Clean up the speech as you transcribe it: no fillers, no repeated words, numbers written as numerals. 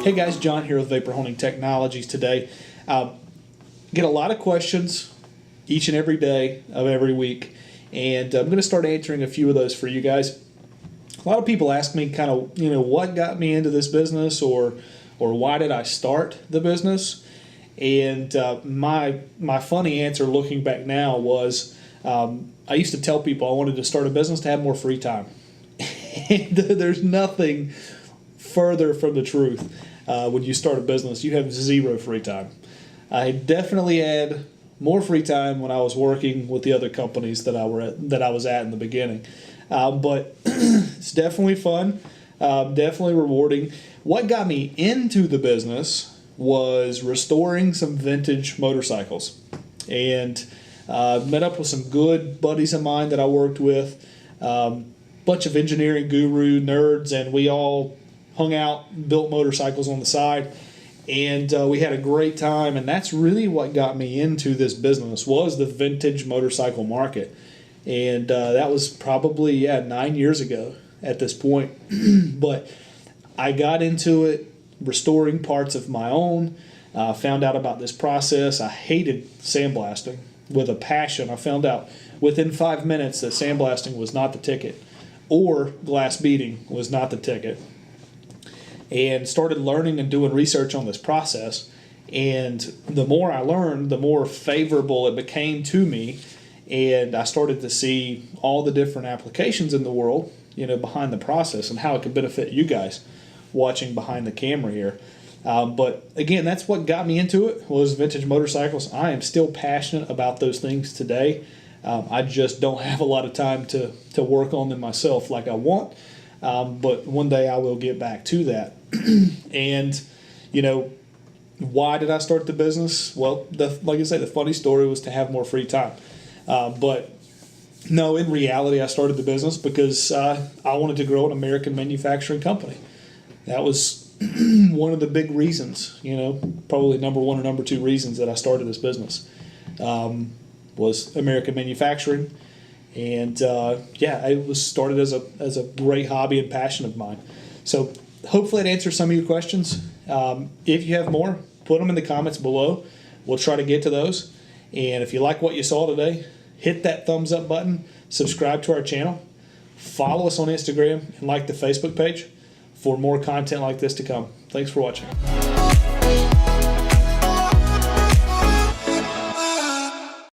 Hey guys, John here with Vapor Honing Technologies today. Get a lot of questions each and every day of every week, and I'm going to start answering a few of those for you guys. A lot of people ask me kind of, what got me into this business, or why did I start the business? And my funny answer looking back now was I used to tell people I wanted to start a business to have more free time. And there's nothing further from the truth. When you start a business, you have zero free time. I definitely had more free time when I was working with the other companies that I was at in the beginning. But it's definitely fun, definitely rewarding. What got me into the business was restoring some vintage motorcycles, and met up with some good buddies of mine that I worked with, bunch of engineering guru nerds, and we all hung out, built motorcycles on the side, and we had a great time. And that's really what got me into this business, was the vintage motorcycle market. And that was probably 9 years ago at this point. But I got into it restoring parts of my own, found out about this process. I hated sandblasting with a passion. I found out within 5 minutes that sandblasting was not the ticket, or glass beating was not the ticket, and started learning and doing research on this process. And the more I learned, the more favorable it became to me, and I started to see all the different applications in the world, behind the process, and how it could benefit you guys watching behind the camera here. But again, that's what got me into it, was vintage motorcycles. I am still passionate about those things today. I just don't have a lot of time to work on them myself like I want. But one day I will get back to that. And, why did I start the business? Well, like I say, the funny story was to have more free time. But no, in reality, I started the business because I wanted to grow an American manufacturing company. That was one of the big reasons, probably number one or number two reasons that I started this business, was American manufacturing. And it was started as a great hobby and passion of mine. So hopefully that answers some of your questions. If you have more, put them in the comments below. We'll try to get to those. And if you like what you saw today, hit that thumbs up button, subscribe to our channel, follow us on Instagram, and like the Facebook page for more content like this to come. Thanks for watching.